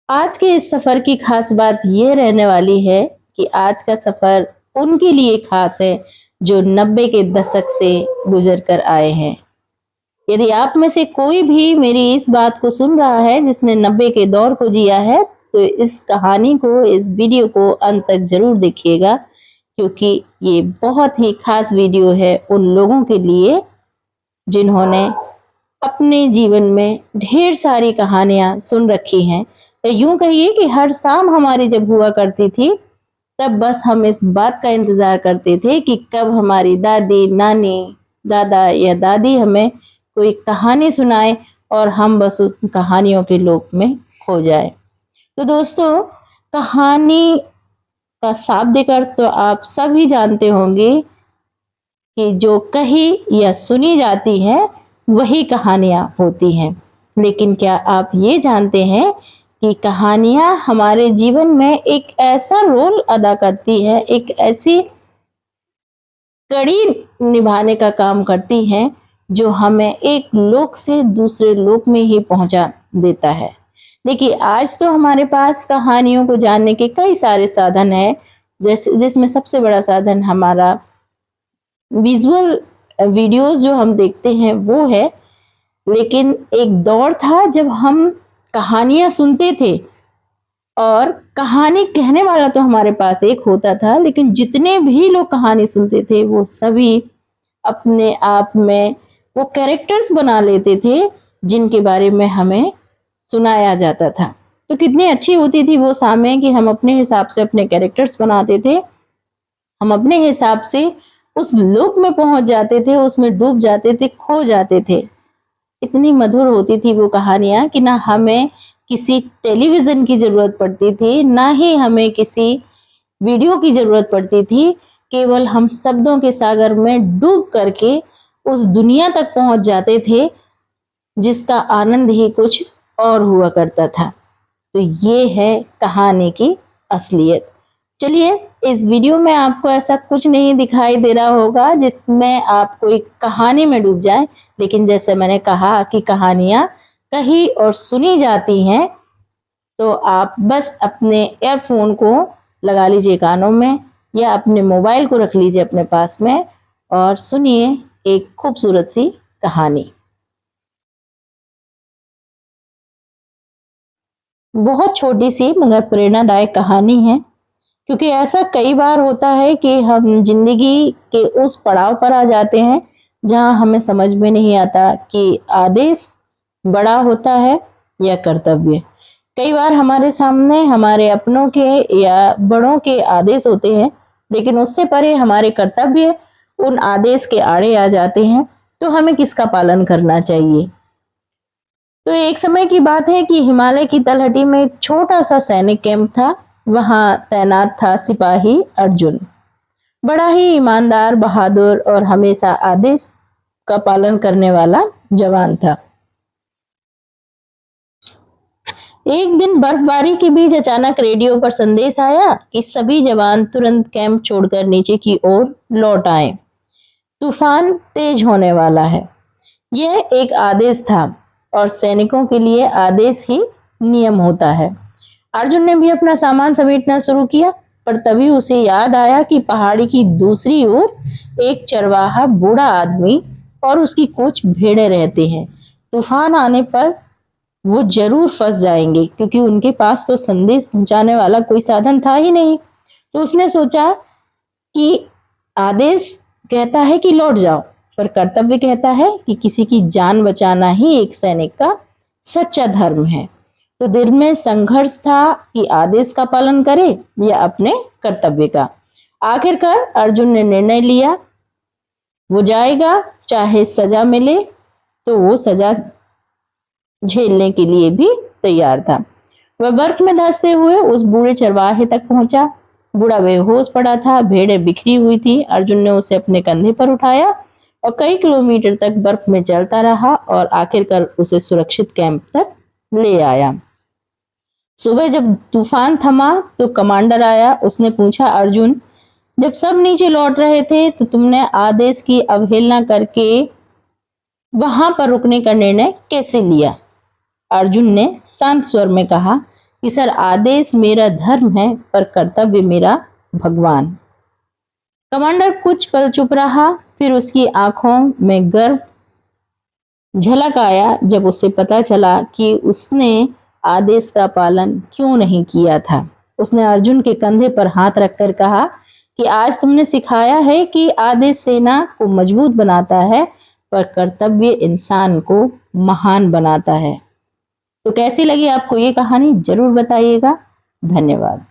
आज के इस सफ़र की ख़ास बात ये रहने वाली है कि आज का सफ़र उनके लिए ख़ास है, जो 90 के दशक से गुज़र कर आए हैं। यदि आप में से कोई भी मेरी इस बात को सुन रहा है, जिसने 90 के दौर को जिया है, तो इस कहानी को, इस वीडियो को अंत तक ज़रूर देखिएगा, क्योंकि ये बहुत ही ख़ास वीडियो है उन लोगों के लिए, जिन्होंने अपने जीवन में ढेर सारी कहानियाँ सुन रखी हैं। या यूँ कहिए कि हर शाम हमारी जब हुआ करती थी, तब बस हम इस बात का इंतज़ार करते थे कि कब हमारी दादी, नानी, दादा या दादी हमें कोई कहानी सुनाए और हम बस उन कहानियों के लोक में खो जाएँ। तो दोस्तों, कहानी का शाब्दिक अर्थ तो आप सभी जानते होंगे कि जो कही या सुनी जाती है वही कहानियाँ होती हैं। लेकिन क्या आप ये जानते हैं कि कहानियाँ हमारे जीवन में एक ऐसा रोल अदा करती हैं, एक ऐसी कड़ी निभाने का काम करती हैं, जो हमें एक लोक से दूसरे लोक में ही पहुँचा देता है। देखिए, आज तो हमारे पास कहानियों को जानने के कई सारे साधन हैं, जिसमें सबसे बड़ा साधन हमारा विजुअल वीडियोस जो हम देखते हैं वो है। लेकिन एक दौर था जब हम कहानियां सुनते थे, और कहानी कहने वाला तो हमारे पास एक होता था, लेकिन जितने भी लोग कहानी सुनते थे वो सभी अपने आप में वो कैरेक्टर्स बना लेते थे, जिनके बारे में हमें सुनाया जाता था। तो कितनी अच्छी होती थी वो समय कि हम अपने हिसाब से अपने कैरेक्टर्स बनाते थे, हम अपने हिसाब से उस लोक में पहुंच जाते थे, उसमें डूब जाते थे, खो जाते थे। इतनी मधुर होती थी वो कहानियां कि ना हमें किसी टेलीविजन की जरूरत पड़ती थी, ना ही हमें किसी वीडियो की जरूरत पड़ती थी। केवल हम शब्दों के सागर में डूब करके उस दुनिया तक पहुंच जाते थे, जिसका आनंद ही कुछ और हुआ करता था। तो ये है कहानी की असलियत। चलिए, इस वीडियो में आपको ऐसा कुछ नहीं दिखाई दे रहा होगा जिसमें आप कोई कहानी में डूब जाएं, लेकिन जैसे मैंने कहा कि कहानियां कही और सुनी जाती हैं, तो आप बस अपने ईयरफोन को लगा लीजिए कानों में, या अपने मोबाइल को रख लीजिए अपने पास में, और सुनिए एक खूबसूरत सी कहानी। बहुत छोटी सी मगर प्रेरणादायक कहानी है, क्योंकि ऐसा कई बार होता है कि हम जिंदगी के उस पड़ाव पर आ जाते हैं जहां हमें समझ में नहीं आता कि आदेश बड़ा होता है या कर्तव्य। कई बार हमारे सामने हमारे अपनों के या बड़ों के आदेश होते हैं, लेकिन उससे परे हमारे कर्तव्य उन आदेश के आड़े आ जाते हैं। तो हमें किसका पालन करना चाहिए? तो एक समय की बात है कि हिमालय की तलहटी में एक छोटा सा सैनिक कैंप था। वहां तैनात था सिपाही अर्जुन। बड़ा ही ईमानदार, बहादुर और हमेशा आदेश का पालन करने वाला जवान था। एक दिन बर्फबारी के बीच अचानक रेडियो पर संदेश आया कि सभी जवान तुरंत कैंप छोड़कर नीचे की ओर लौट आए। तूफान तेज होने वाला है। यह एक आदेश था, और सैनिकों के लिए आदेश ही नियम होता है। अर्जुन ने भी अपना सामान समेटना शुरू किया, पर तभी उसे याद आया कि पहाड़ी की दूसरी ओर एक चरवाहा बूढ़ा आदमी और उसकी कुछ भेड़ें रहते हैं। तूफान आने पर वो जरूर फंस जाएंगे, क्योंकि उनके पास तो संदेश पहुंचाने वाला कोई साधन था ही नहीं। तो उसने सोचा कि आदेश कहता है कि लौट जाओ, पर कर्तव्य कहता है कि किसी की जान बचाना ही एक सैनिक का सच्चा धर्म है। तो दिल में संघर्ष था कि आदेश का पालन करे या अपने कर्तव्य का। आखिरकार अर्जुन ने निर्णय लिया, वो जाएगा, चाहे सजा मिले तो वो सजा झेलने के लिए भी तैयार था। वह बर्फ में धंसते हुए उस बूढ़े चरवाहे तक पहुंचा। बूढ़ा बेहोश पड़ा था, भेड़ें बिखरी हुई थी। अर्जुन ने उसे अपने कंधे पर उठाया और कई किलोमीटर तक बर्फ में चलता रहा, और आखिरकार उसे सुरक्षित कैंप तक ले आया। सुबह जब तूफान थमा तो कमांडर आया। उसने पूछा, अर्जुन, जब सब नीचे लौट रहे थे तो तुमने आदेश की अवहेलना करके वहां पर रुकने का निर्णय कैसे लिया? अर्जुन ने शांत स्वर में कहा कि सर आदेश मेरा धर्म है पर कर्तव्य मेरा भगवान। कमांडर कुछ पल चुप रहा, फिर उसकी आंखों में गर्व झलक आया जब उसे पता चला कि उसने आदेश का पालन क्यों नहीं किया था। उसने अर्जुन के कंधे पर हाथ रखकर कहा कि आज तुमने सिखाया है कि आदेश सेना को मजबूत बनाता है पर कर्तव्य इंसान को महान बनाता है। तो कैसी लगी आपको ये कहानी जरूर बताइएगा। धन्यवाद।